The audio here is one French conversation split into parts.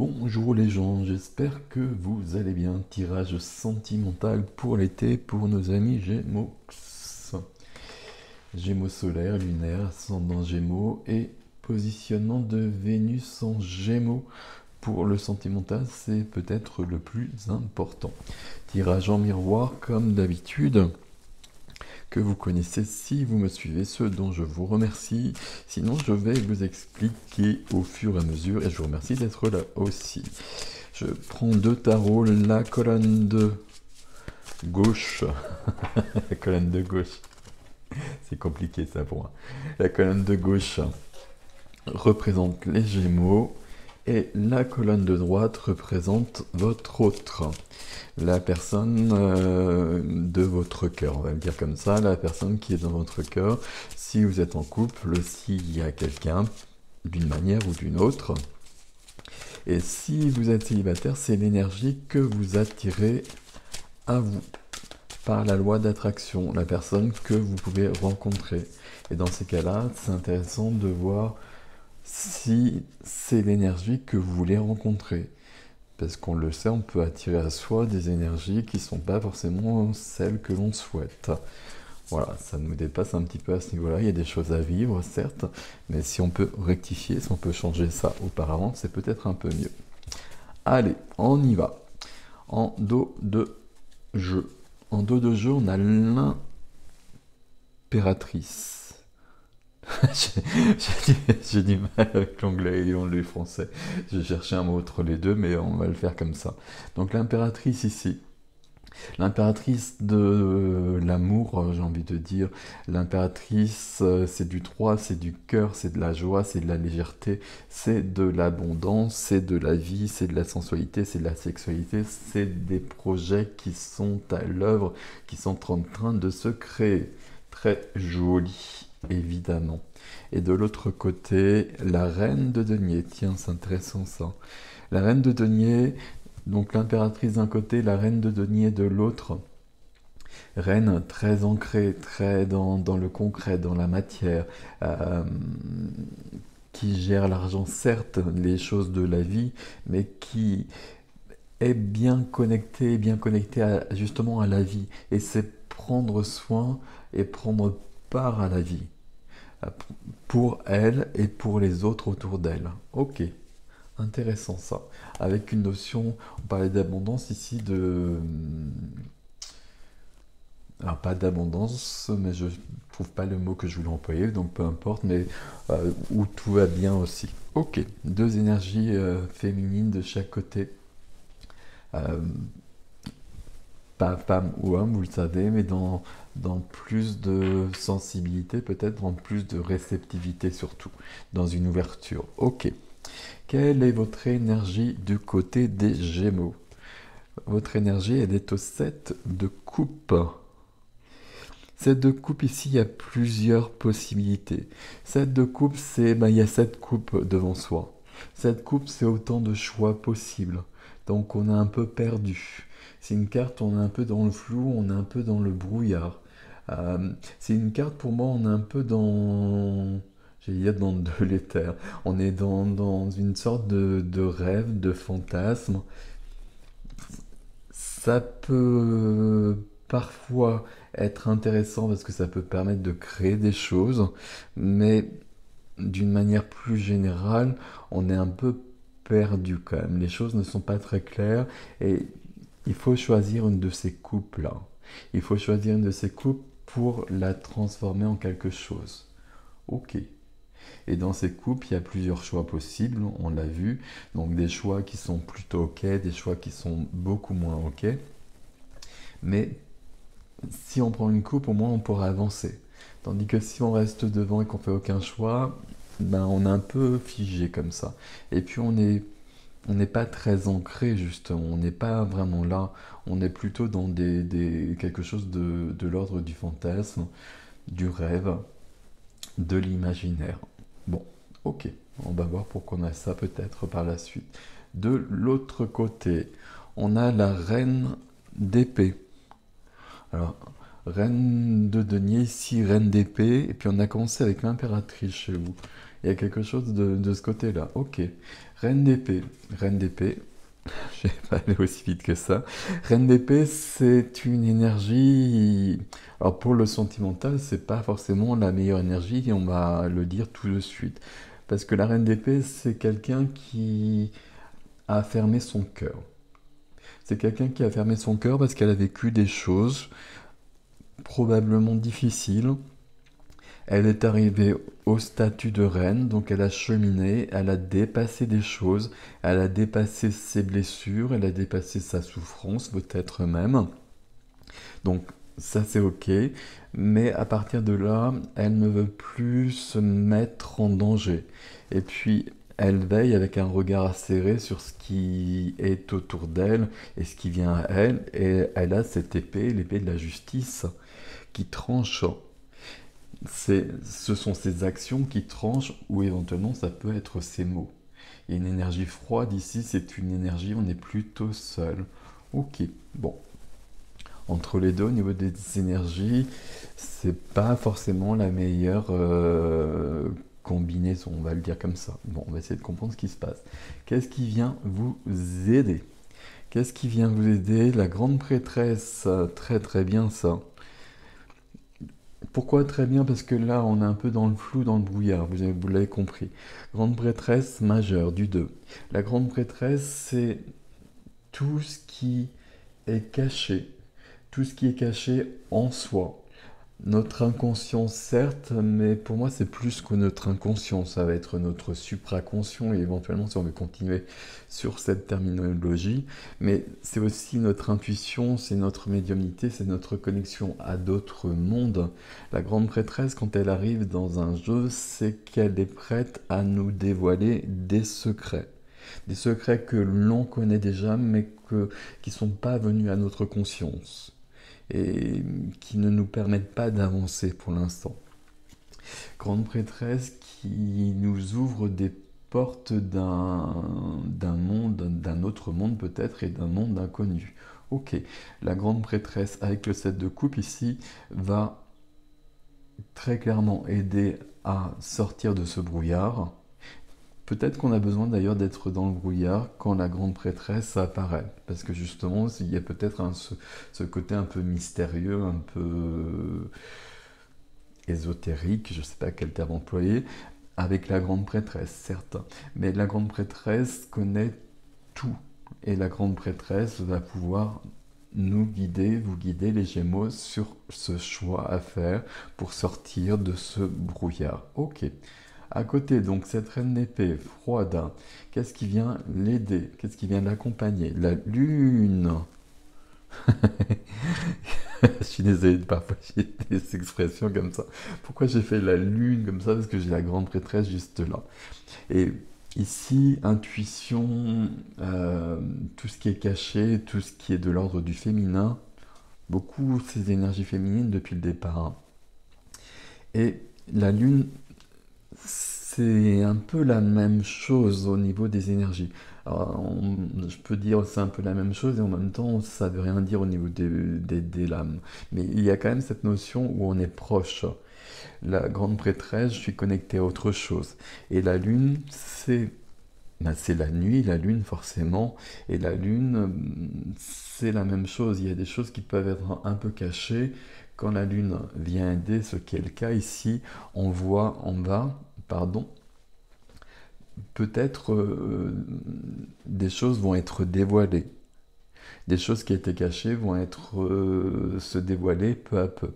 Bonjour les gens, j'espère que vous allez bien. Tirage sentimental pour l'été pour nos amis Gémeaux. Gémeaux solaire, lunaire, ascendant Gémeaux et positionnement de Vénus en Gémeaux. Pour le sentimental, c'est peut-être le plus important. Tirage en miroir comme d'habitude, que vous connaissez si vous me suivez, ce dont je vous remercie. Sinon, je vais vous expliquer au fur et à mesure et je vous remercie d'être là aussi. Je prends deux tarots, la colonne de gauche. La colonne de gauche. C'est compliqué ça pour moi. La colonne de gauche représente les Gémeaux et la colonne de droite représente votre autre. La personne de votre cœur, on va le dire comme ça, la personne qui est dans votre cœur, si vous êtes en couple, s'il y a quelqu'un d'une manière ou d'une autre. Et si vous êtes célibataire, c'est l'énergie que vous attirez à vous par la loi d'attraction, la personne que vous pouvez rencontrer. Et dans ces cas-là, c'est intéressant de voir si c'est l'énergie que vous voulez rencontrer. Parce qu'on le sait, on peut attirer à soi des énergies qui ne sont pas forcément celles que l'on souhaite. Voilà, ça nous dépasse un petit peu à ce niveau-là. Il y a des choses à vivre, certes, mais si on peut rectifier, si on peut changer ça auparavant, c'est peut-être un peu mieux. Allez, on y va. En dos de jeu. En dos de jeu, on a l'impératrice. J'ai du mal avec l'anglais et le français. J'ai cherché un mot entre les deux, mais on va le faire comme ça. Donc l'impératrice ici. L'impératrice de l'amour, j'ai envie de dire. L'impératrice, c'est du droit, c'est du cœur, c'est de la joie, c'est de la légèreté, c'est de l'abondance, c'est de la vie, c'est de la sensualité, c'est de la sexualité, c'est des projets qui sont à l'œuvre, qui sont en train de se créer. Très joli, évidemment. Et de l'autre côté, la reine de denier. Tiens, c'est intéressant ça. La reine de denier, donc l'impératrice d'un côté, la reine de denier de l'autre. Reine très ancrée, très dans le concret, dans la matière, qui gère l'argent, certes, les choses de la vie, mais qui est bien connectée justement à la vie. Et c'est prendre soin et prendre part à la vie. Pour elle et pour les autres autour d'elle. Ok, intéressant ça. Avec une notion, on parlait d'abondance ici, alors pas d'abondance, mais je trouve pas le mot que je voulais employer, donc peu importe, mais où tout va bien aussi. Ok, deux énergies féminines de chaque côté. Euh, Pas femme ou homme, vous le savez, mais dans plus de sensibilité, peut-être dans plus de réceptivité surtout, dans une ouverture. Ok. Quelle est votre énergie du côté des Gémeaux? Votre énergie, elle est au 7 de coupe. 7 de coupe, ici, il y a plusieurs possibilités. 7 de coupe, c'est, il y a 7 coupes devant soi. 7 coupes, c'est autant de choix possibles. Donc on est un peu perdu. C'est une carte, on est un peu dans le flou, on est un peu dans le brouillard. C'est une carte, pour moi, on est un peu dans... J'allais dire dans de l'éther. On est dans une sorte de rêve, de fantasme. Ça peut parfois être intéressant parce que ça peut permettre de créer des choses, mais d'une manière plus générale, on est un peu perdu quand même. Les choses ne sont pas très claires et il faut choisir une de ces coupes-là. Il faut choisir une de ces coupes pour la transformer en quelque chose. Ok. Et dans ces coupes, il y a plusieurs choix possibles, on l'a vu. Donc des choix qui sont plutôt ok, des choix qui sont beaucoup moins ok. Mais si on prend une coupe, au moins on pourra avancer. Tandis que si on reste devant et qu'on fait aucun choix, ben on est un peu figé comme ça. Et puis on n'est pas très ancré justement, on n'est pas vraiment là, on est plutôt dans quelque chose de l'ordre du fantasme, du rêve, de l'imaginaire. Bon, ok, on va voir pourquoi on a ça peut-être par la suite. De l'autre côté, on a la reine d'épée. Alors, reine de denier, ici reine d'épée, et puis on a commencé avec l'impératrice chez vous. Il y a quelque chose de ce côté-là. Ok. Reine d'épée. Reine d'épée. Je vais pas aller aussi vite que ça. Reine d'épée, c'est une énergie. Alors pour le sentimental, c'est pas forcément la meilleure énergie, et on va le dire tout de suite. Parce que la reine d'épée, c'est quelqu'un qui a fermé son cœur. C'est quelqu'un qui a fermé son cœur parce qu'elle a vécu des choses probablement difficiles. Elle est arrivée au statut de reine, donc elle a cheminé, elle a dépassé des choses, elle a dépassé ses blessures, elle a dépassé sa souffrance peut-être même. Donc ça c'est ok, mais à partir de là, elle ne veut plus se mettre en danger. Et puis elle veille avec un regard acéré sur ce qui est autour d'elle et ce qui vient à elle, et elle a cette épée, l'épée de la justice, qui tranche. Ce sont ces actions qui tranchent, ou éventuellement ça peut être ces mots. Il y a une énergie froide ici, c'est une énergie, on est plutôt seul. Ok, bon. Entre les deux, au niveau des énergies, c'est pas forcément la meilleure combinaison, on va le dire comme ça. Bon, on va essayer de comprendre ce qui se passe. Qu'est-ce qui vient vous aider? Qu'est-ce qui vient vous aider? La grande prêtresse, très très bien ça. Pourquoi très bien? Parce que là, on est un peu dans le flou, dans le brouillard, vous l'avez compris. Grande prêtresse majeure, du 2. La grande prêtresse, c'est tout ce qui est caché, tout ce qui est caché en soi. Notre inconscient, certes, mais pour moi, c'est plus que notre inconscient. Ça va être notre supraconscient, et éventuellement, si on veut continuer sur cette terminologie, mais c'est aussi notre intuition, c'est notre médiumnité, c'est notre connexion à d'autres mondes. La grande prêtresse, quand elle arrive dans un jeu, c'est qu'elle est prête à nous dévoiler des secrets. Des secrets que l'on connaît déjà, mais qui ne sont pas venus à notre conscience et qui ne nous permettent pas d'avancer pour l'instant. Grande prêtresse qui nous ouvre des portes d'un monde, d'un autre monde peut-être, et d'un monde inconnu. Ok, la grande prêtresse avec le 7 de coupe ici va très clairement aider à sortir de ce brouillard. Peut-être qu'on a besoin d'ailleurs d'être dans le brouillard quand la grande prêtresse apparaît, parce que justement, il y a peut-être ce côté un peu mystérieux, un peu ésotérique, je ne sais pas quel terme employer, avec la grande prêtresse, certes. Mais la grande prêtresse connaît tout, et la grande prêtresse va pouvoir nous guider, vous guider les Gémeaux sur ce choix à faire pour sortir de ce brouillard. Ok. À côté, donc, cette reine d'épée froide, qu'est-ce qui vient l'aider? Qu'est-ce qui vient l'accompagner? La lune. Je suis désolé, parfois j'ai des expressions comme ça. Pourquoi j'ai fait la lune comme ça? Parce que j'ai la grande prêtresse juste là. Et ici, intuition, tout ce qui est caché, tout ce qui est de l'ordre du féminin, beaucoup ces énergies féminines depuis le départ, hein. Et la lune, c'est un peu la même chose au niveau des énergies. Alors, je peux dire c'est un peu la même chose et en même temps ça veut rien dire au niveau des lames. Mais il y a quand même cette notion où on est proche. La grande prêtresse, je suis connecté à autre chose. Et la lune, c'est la nuit, la lune forcément. Et la lune, c'est la même chose. Il y a des choses qui peuvent être un peu cachées. Quand la lune vient aider, ce qui est le cas ici, on voit en bas, pardon, peut-être des choses vont être dévoilées. Des choses qui étaient cachées vont se dévoiler peu à peu.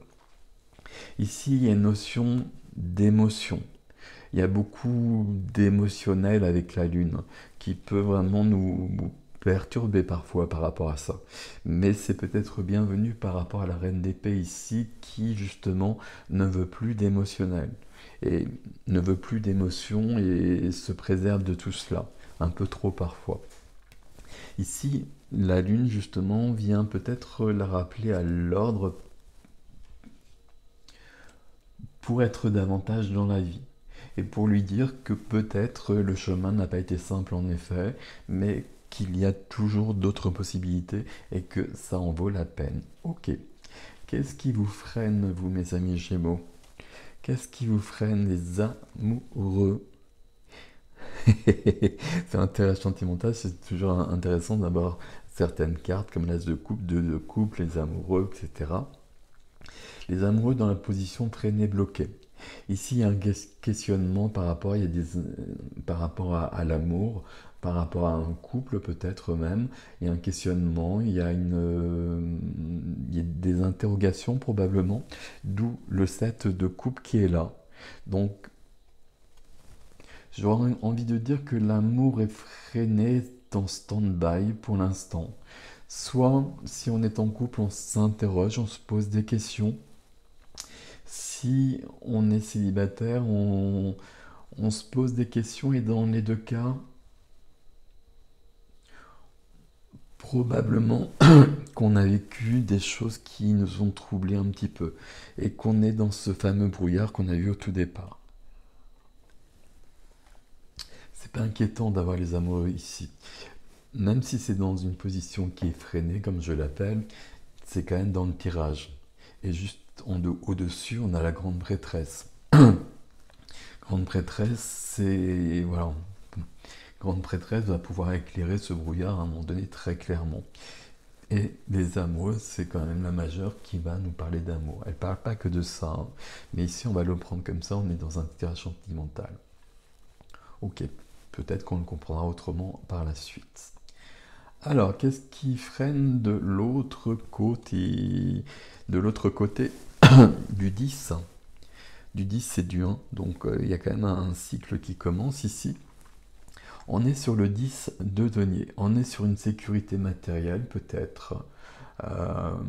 Ici, il y a une notion d'émotion. Il y a beaucoup d'émotionnel avec la Lune qui peut vraiment nous perturber parfois par rapport à ça. Mais c'est peut-être bienvenu par rapport à la Reine d'Épée ici qui justement ne veut plus d'émotionnel. Et ne veut plus d'émotion et se préserve de tout cela, un peu trop parfois. Ici, la Lune justement vient peut-être la rappeler à l'ordre pour être davantage dans la vie. Et pour lui dire que peut-être le chemin n'a pas été simple en effet, mais qu'il y a toujours d'autres possibilités et que ça en vaut la peine. Ok. Qu'est-ce qui vous freine, vous mes amis Gémeaux? Qu'est-ce qui vous freine, les amoureux? C'est intéressant sentimental, c'est toujours intéressant d'avoir certaines cartes comme l'as de coupe, deux de coupe, les amoureux, etc. Les amoureux dans la position traînée bloquée. Ici, il y a un questionnement par rapport, il y a par rapport à l'amour, par rapport à un couple peut-être même. Il y a un questionnement, il y a des interrogations probablement, d'où le 7 de coupe qui est là. Donc, j'aurais envie de dire que l'amour est freiné en stand-by pour l'instant. Soit, si on est en couple, on s'interroge, on se pose des questions. Si on est célibataire, on se pose des questions et dans les deux cas, probablement qu'on a vécu des choses qui nous ont troublés un petit peu et qu'on est dans ce fameux brouillard qu'on a vu au tout départ. C'est pas inquiétant d'avoir les amoureux ici. Même si c'est dans une position qui est freinée, comme je l'appelle, c'est quand même dans le tirage. Et juste au-dessus, on a la grande prêtresse. Grande prêtresse, c'est... Voilà. Grande prêtresse va pouvoir éclairer ce brouillard à un moment donné très clairement. Et les amoureux, c'est quand même la majeure qui va nous parler d'amour. Elle ne parle pas que de ça, hein. Mais ici on va le prendre comme ça, on est dans un tirage sentimental. Ok, peut-être qu'on le comprendra autrement par la suite. Alors, qu'est-ce qui freine de l'autre côté? De l'autre côté du 10. Du 10, c'est du 1, donc il y a quand même un cycle qui commence ici. On est sur le 10 de denier, on est sur une sécurité matérielle peut-être.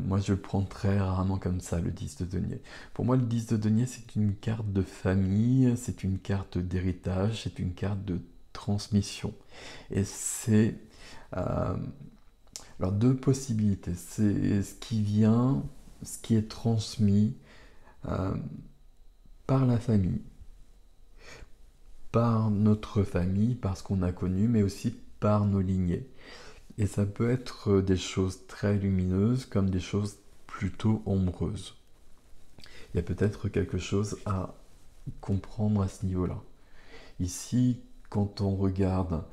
Moi je le prends très rarement comme ça, le 10 de denier. Pour moi le 10 de denier c'est une carte de famille, c'est une carte d'héritage, c'est une carte de transmission. Et c'est... alors deux possibilités, c'est ce qui vient, ce qui est transmis par la famille, par notre famille, par ce qu'on a connu, mais aussi par nos lignées. Et ça peut être des choses très lumineuses comme des choses plutôt ombreuses. Il y a peut-être quelque chose à comprendre à ce niveau-là. Ici, quand on regarde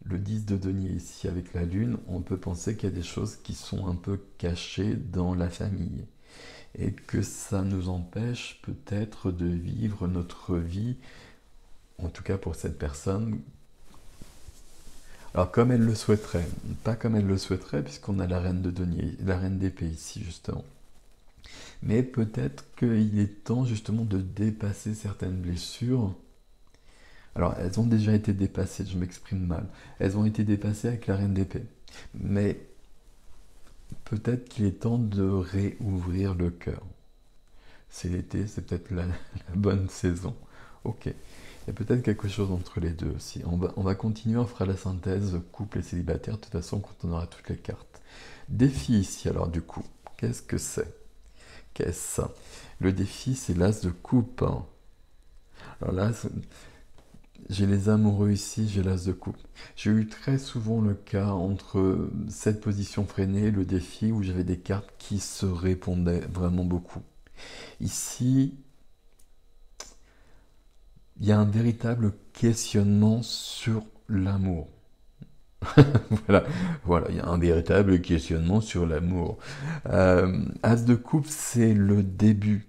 le 10 de denier ici avec la lune, on peut penser qu'il y a des choses qui sont un peu cachées dans la famille. Et que ça nous empêche peut-être de vivre notre vie, en tout cas pour cette personne, alors comme elle le souhaiterait, pas comme elle le souhaiterait, puisqu'on a la reine de denier, la reine d'épée ici justement. Mais peut-être qu'il est temps justement de dépasser certaines blessures. Alors elles ont déjà été dépassées, je m'exprime mal. Elles ont été dépassées avec la reine d'épée. Mais peut-être qu'il est temps de réouvrir le cœur. C'est l'été, c'est peut-être la bonne saison. Ok. Il y a peut-être quelque chose entre les deux aussi. On va continuer, on fera la synthèse couple et célibataire, de toute façon, quand on aura toutes les cartes. Défi ici, alors du coup, qu'est-ce que c'est? Qu'est-ce? Le défi, c'est l'as de coupe. Alors là, j'ai les amoureux ici, j'ai l'as de coupe. J'ai eu très souvent le cas entre cette position freinée et le défi où j'avais des cartes qui se répondaient vraiment beaucoup. Ici, il y a un véritable questionnement sur l'amour. Voilà, il y a un véritable questionnement sur l'amour. As de coupe, c'est le début.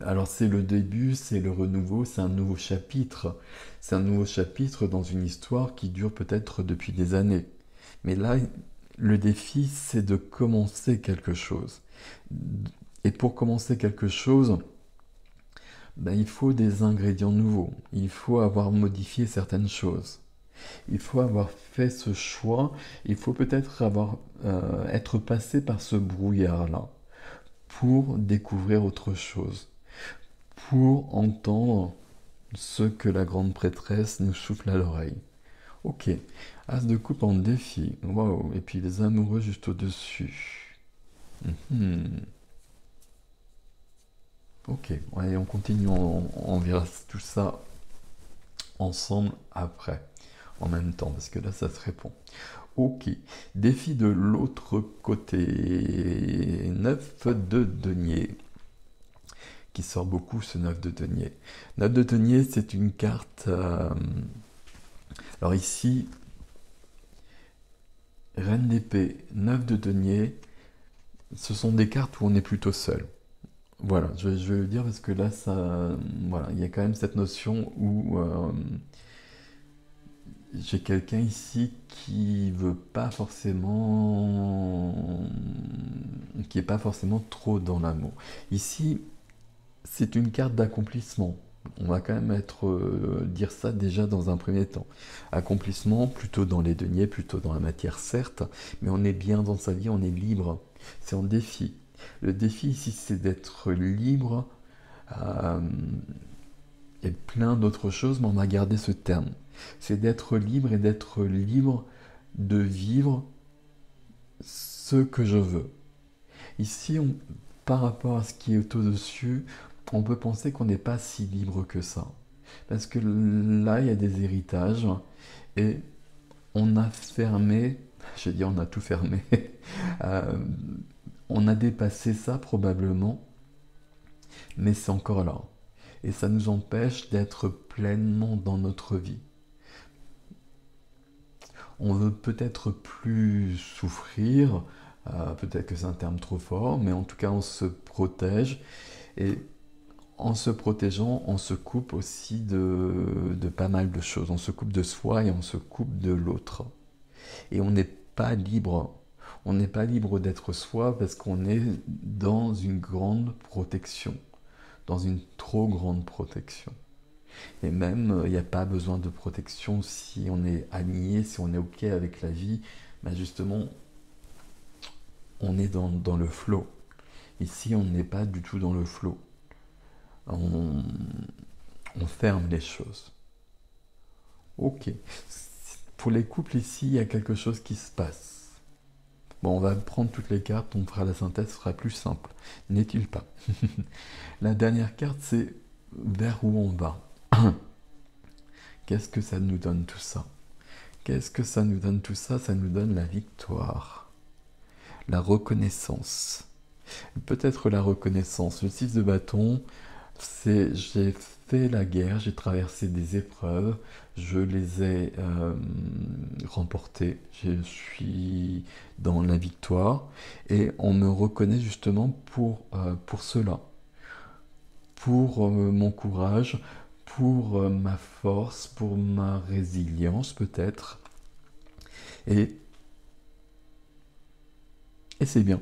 Alors c'est le début, c'est le renouveau, c'est un nouveau chapitre. C'est un nouveau chapitre dans une histoire qui dure peut-être depuis des années. Mais là, le défi, c'est de commencer quelque chose. Et pour commencer quelque chose, ben, il faut des ingrédients nouveaux. Il faut avoir modifié certaines choses. Il faut avoir fait ce choix. Il faut peut-être être passé par ce brouillard-là pour découvrir autre chose, pour entendre ce que la grande prêtresse nous souffle à l'oreille. Ok, as de coupe en défi. Waouh, et puis les amoureux juste au-dessus. Ok, allez, on continue, on verra tout ça ensemble après, en même temps, parce que là, ça se répond. Ok, défi de l'autre côté, 9 de denier. qui sort beaucoup ce 9 de denier. 9 de denier, c'est une carte... alors ici, Reine d'épée, 9 de denier, ce sont des cartes où on est plutôt seul. Voilà, je vais le dire parce que là, ça, voilà, il y a quand même cette notion où j'ai quelqu'un ici qui veut pas forcément, qui est pas forcément trop dans l'amour. Ici, c'est une carte d'accomplissement. On va quand même dire ça déjà dans un premier temps. Accomplissement, plutôt dans les deniers, plutôt dans la matière, certes, mais on est bien dans sa vie, on est libre. C'est un défi. Le défi ici, c'est d'être libre euh, et plein d'autres choses, mais on va garder ce terme. C'est d'être libre et d'être libre de vivre ce que je veux. Ici, par rapport à ce qui est au-dessus, on peut penser qu'on n'est pas si libre que ça. Parce que là, il y a des héritages et on a fermé, je vais dire on a tout fermé, euh, on a dépassé ça probablement, mais c'est encore là. Et ça nous empêche d'être pleinement dans notre vie. On veut peut-être plus souffrir, peut-être que c'est un terme trop fort, mais en tout cas on se protège et en se protégeant, on se coupe aussi de pas mal de choses. On se coupe de soi et on se coupe de l'autre. Et on n'est pas libre. On n'est pas libre d'être soi parce qu'on est dans une grande protection, dans une trop grande protection. Et même, il n'y a pas besoin de protection si on est aligné, si on est OK avec la vie. Ben justement, on est dans le flow. Ici, on n'est pas du tout dans le flow. On ferme les choses. Ok. Pour les couples ici, il y a quelque chose qui se passe. Bon, on va prendre toutes les cartes, on fera la synthèse, ce sera plus simple. N'est-il pas? La dernière carte, c'est vers où on va. Qu'est-ce que ça nous donne tout ça? Qu'est-ce que ça nous donne tout ça? Ça nous donne la victoire, la reconnaissance. Peut-être la reconnaissance. Le 6 de bâton, c'est j'ai fait la guerre, j'ai traversé des épreuves, je les ai remportées, je suis dans la victoire et on me reconnaît justement pour cela, pour mon courage, pour ma force, pour ma résilience peut-être. Et, et c'est bien.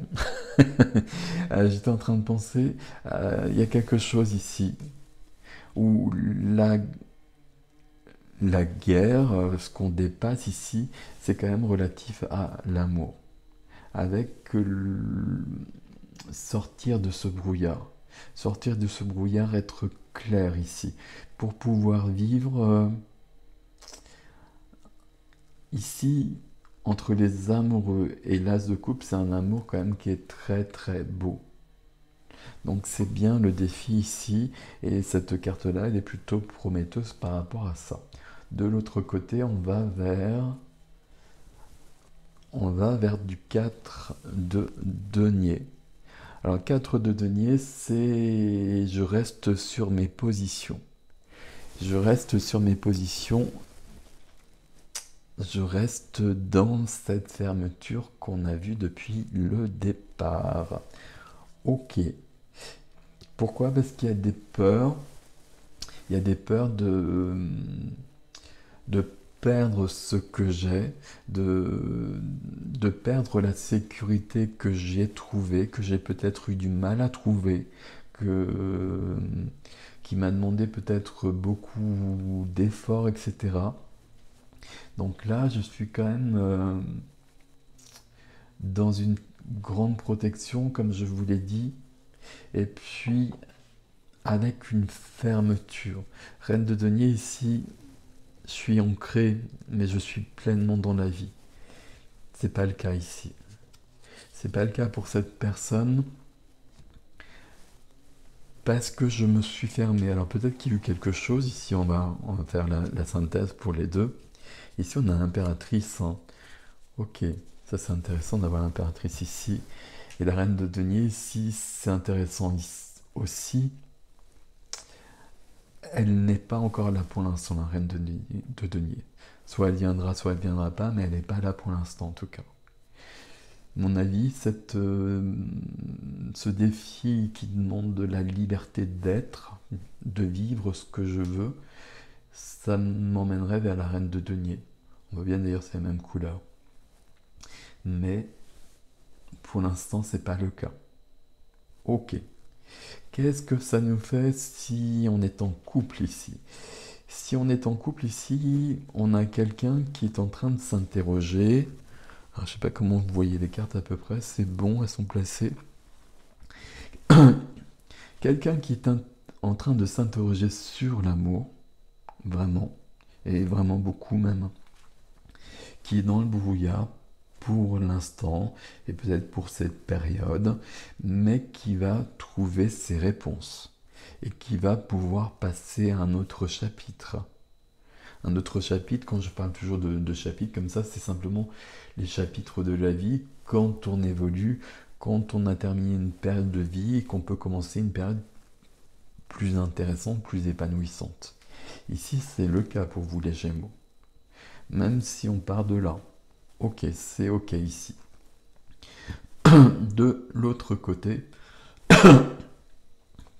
J'étais en train de penser, il y a quelque chose ici où la guerre, ce qu'on dépasse ici, c'est quand même relatif à l'amour. Avec sortir de ce brouillard. Sortir de ce brouillard, être clair ici. Pour pouvoir vivre ici, entre les amoureux et l'as de coupe, c'est un amour quand même qui est très très beau. Donc c'est bien le défi ici, et cette carte-là, elle est plutôt prometteuse par rapport à ça. De l'autre côté, on va vers du 4 de denier. Alors 4 de denier, c'est je reste sur mes positions. Je reste sur mes positions. Je reste dans cette fermeture qu'on a vue depuis le départ. Ok. Pourquoi? Parce qu'il y a des peurs. Il y a des peurs de perdre ce que j'ai, de perdre la sécurité que j'ai trouvée, que j'ai peut-être eu du mal à trouver, qui m'a demandé peut-être beaucoup d'efforts, etc. Donc là, je suis quand même dans une grande protection, comme je vous l'ai dit, et puis avec une fermeture. Reine de denier ici, je suis ancré, mais je suis pleinement dans la vie. C'est pas le cas ici. C'est pas le cas pour cette personne parce que je me suis fermé. Alors peut-être qu'il y a eu quelque chose. Ici, on va faire la synthèse pour les deux. Ici, on a l'impératrice. Hein. Ok, ça c'est intéressant d'avoir l'impératrice ici. Et la reine de denier ici, c'est intéressant aussi elle n'est pas encore là pour l'instant, la reine de denier. Soit elle viendra, soit elle viendra pas, mais elle n'est pas là pour l'instant en tout cas. À mon avis, ce défi qui demande de la liberté d'être, de vivre ce que je veux, ça m'emmènerait vers la reine de denier. On voit bien d'ailleurs c'est la même couleur. Mais pour l'instant, c'est pas le cas. Ok. Qu'est-ce que ça nous fait si on est en couple ici? Si on est en couple ici, on a quelqu'un qui est en train de s'interroger. Alors, je sais pas comment vous voyez les cartes à peu près, c'est bon, elles sont placées. Quelqu'un qui est en train de s'interroger sur l'amour, vraiment, et vraiment beaucoup même, qui est dans le brouillard pour l'instant, et peut-être pour cette période, mais qui va trouver ses réponses, et qui va pouvoir passer à un autre chapitre. Un autre chapitre, quand je parle toujours de chapitres comme ça, c'est simplement les chapitres de la vie, quand on évolue, quand on a terminé une période de vie et qu'on peut commencer une période plus intéressante, plus épanouissante. Ici, c'est le cas pour vous les Gémeaux. Même si on part de là, ok, c'est ok ici. De l'autre côté,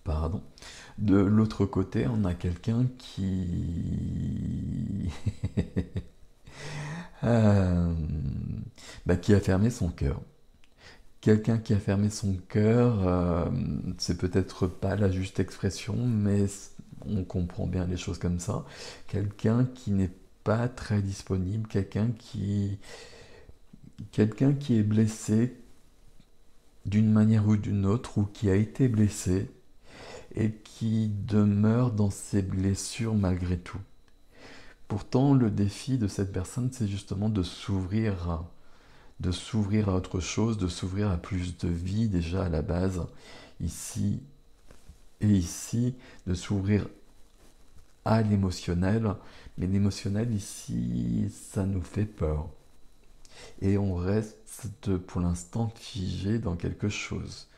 pardon, de l'autre côté, on a quelqu'un qui... qui a fermé son cœur. Quelqu'un qui a fermé son cœur, c'est peut-être pas la juste expression, mais on comprend bien les choses comme ça. Quelqu'un qui n'est pas très disponible, quelqu'un qui est blessé d'une manière ou d'une autre, ou qui a été blessé, et qui demeure dans ses blessures malgré tout. Pourtant, le défi de cette personne, c'est justement de s'ouvrir à autre chose, de s'ouvrir à plus de vie déjà à la base, ici et ici, de s'ouvrir à l'émotionnel, mais l'émotionnel ici, ça nous fait peur. Et on reste pour l'instant figé dans quelque chose,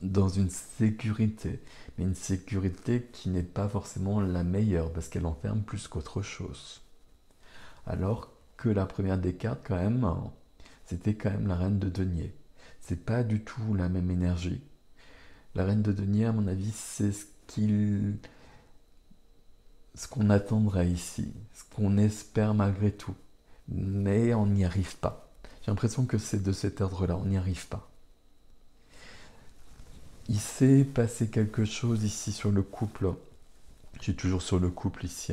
dans une sécurité, mais une sécurité qui n'est pas forcément la meilleure, parce qu'elle enferme plus qu'autre chose. Alors que la première des cartes, quand même, c'était quand même la reine de denier. C'est pas du tout la même énergie. La reine de denier, à mon avis, c'est ce qu'on attendrait ici, ce qu'on espère malgré tout. Mais on n'y arrive pas. J'ai l'impression que c'est de cet ordre-là, on n'y arrive pas. Il s'est passé quelque chose ici sur le couple. Je suis toujours sur le couple ici.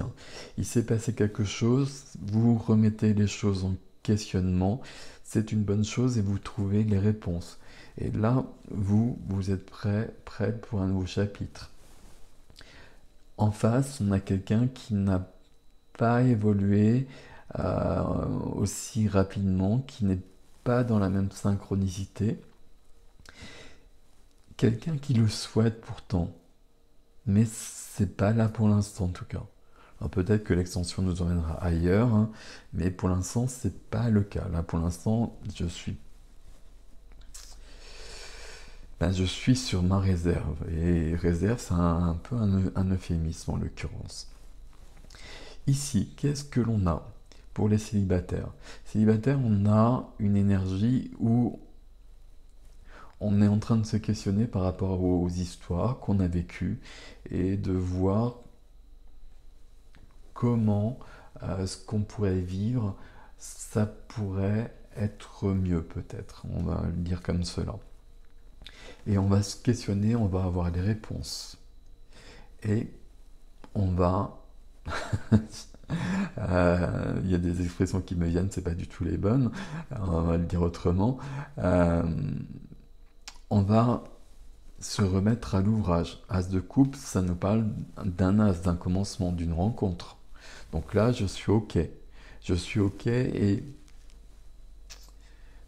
Il s'est passé quelque chose, vous remettez les choses en questionnement, c'est une bonne chose et vous trouvez les réponses. Et là, vous êtes prêt pour un nouveau chapitre. En face, on a quelqu'un qui n'a pas évolué aussi rapidement, qui n'est pas dans la même synchronicité. Quelqu'un qui le souhaite pourtant, mais c'est pas là pour l'instant en tout cas. Alors peut-être que l'extension nous emmènera ailleurs, mais pour l'instant c'est pas le cas. Là pour l'instant je suis sur ma réserve, et réserve c'est un peu un euphémisme en l'occurrence. Ici, qu'est-ce que l'on a pour les célibataires? Célibataires, on a une énergie où on est en train de se questionner par rapport aux histoires qu'on a vécues et de voir comment ce qu'on pourrait vivre, ça pourrait être mieux peut-être, on va le dire comme cela. Et on va se questionner, on va avoir des réponses. Et on va... Il y a des expressions qui me viennent, c'est pas du tout les bonnes, on va le dire autrement. On va se remettre à l'ouvrage. As de coupe, ça nous parle d'un as, d'un commencement, d'une rencontre. Donc là, je suis ok. Je suis ok, et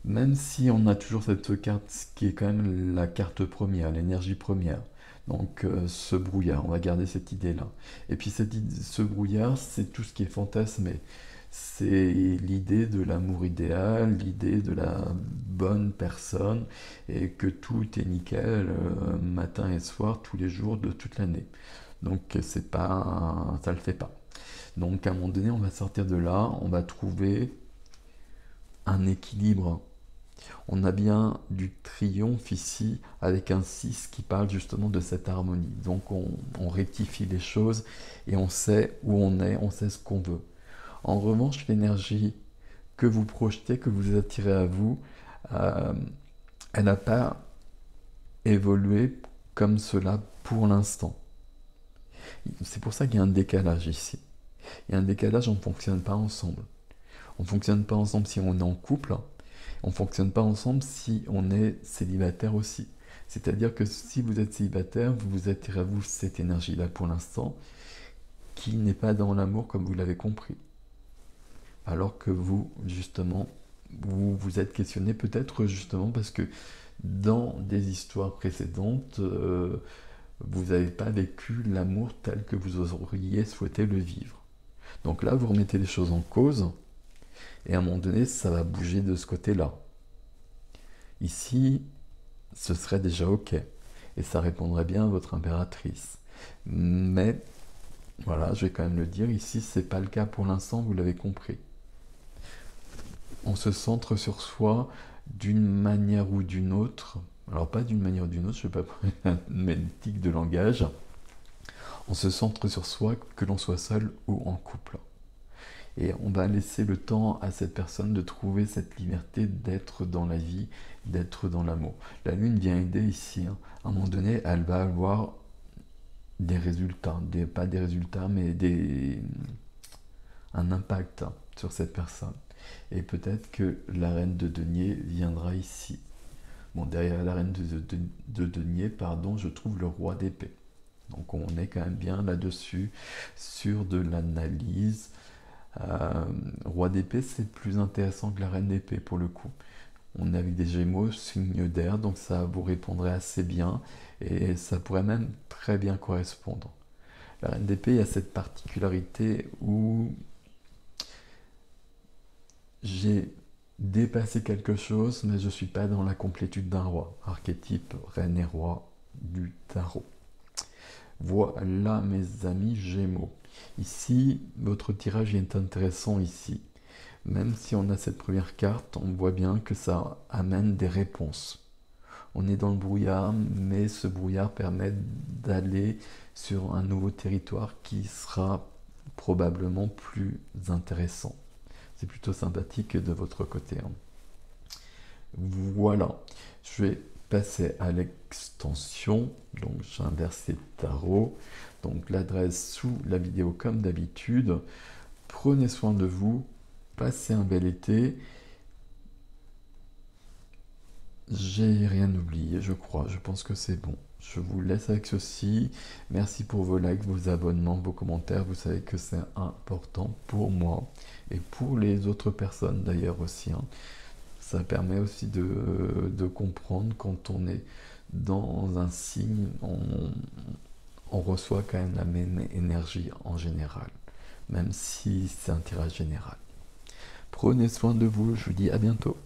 même si on a toujours cette carte qui est quand même la carte première, l'énergie première, donc ce brouillard, on va garder cette idée-là. Et puis ce brouillard, c'est tout ce qui est fantasmé. C'est l'idée de l'amour idéal, l'idée de la bonne personne, et que tout est nickel, matin et soir, tous les jours de toute l'année. Donc c'est pas, ça le fait pas. Donc à un moment donné, on va sortir de là, on va trouver un équilibre. On a bien du triomphe ici avec un 6 qui parle justement de cette harmonie. Donc on rectifie les choses et on sait où on est, on sait ce qu'on veut. En revanche, l'énergie que vous projetez, que vous attirez à vous, euh, elle n'a pas évolué comme cela pour l'instant. C'est pour ça qu'il y a un décalage ici. Il y a un décalage, on ne fonctionne pas ensemble. On ne fonctionne pas ensemble si on est en couple. On ne fonctionne pas ensemble si on est célibataire aussi. C'est-à-dire que si vous êtes célibataire, vous attirez à vous cette énergie-là pour l'instant, qui n'est pas dans l'amour comme vous l'avez compris. Alors que vous, justement, vous vous êtes questionné peut-être justement parce que dans des histoires précédentes, vous n'avez pas vécu l'amour tel que vous auriez souhaité le vivre. Donc là, vous remettez les choses en cause, et à un moment donné, ça va bouger de ce côté-là. Ici, ce serait déjà OK, et ça répondrait bien à votre impératrice. Mais, voilà, je vais quand même le dire, ici, c'est pas le cas pour l'instant, vous l'avez compris. On se centre sur soi d'une manière ou d'une autre. Alors pas d'une manière ou d'une autre, je ne vais pas prendre une éthique de langage. On se centre sur soi, que l'on soit seul ou en couple. Et on va laisser le temps à cette personne de trouver cette liberté d'être dans la vie, d'être dans l'amour. La lune vient aider ici. À un moment donné, elle va avoir des résultats. Pas des résultats, mais un impact sur cette personne. Et peut-être que la reine de denier viendra ici. Bon, derrière la reine de denier, pardon, je trouve le roi d'épée. Donc on est quand même bien là-dessus, sur de l'analyse. Roi d'épée, c'est plus intéressant que la reine d'épée pour le coup. On est avec des Gémeaux, signe d'air, donc ça vous répondrait assez bien et ça pourrait même très bien correspondre. La reine d'épée a cette particularité où j'ai dépassé quelque chose, mais je ne suis pas dans la complétude d'un roi. Archétype reine et roi du tarot. Voilà mes amis Gémeaux. Ici, votre tirage est intéressant ici. Même si on a cette première carte, on voit bien que ça amène des réponses. On est dans le brouillard, mais ce brouillard permet d'aller sur un nouveau territoire qui sera probablement plus intéressant. C'est plutôt sympathique de votre côté. Voilà, je vais passer à l'extension. Donc j'ai inversé tarot. Donc l'adresse sous la vidéo comme d'habitude. Prenez soin de vous. Passez un bel été. J'ai rien oublié, je crois. Je pense que c'est bon. Je vous laisse avec ceci. Merci pour vos likes, vos abonnements, vos commentaires. Vous savez que c'est important pour moi et pour les autres personnes d'ailleurs aussi. Ça permet aussi de comprendre quand on est dans un signe, on reçoit quand même la même énergie en général, même si c'est un tirage général. Prenez soin de vous, je vous dis à bientôt.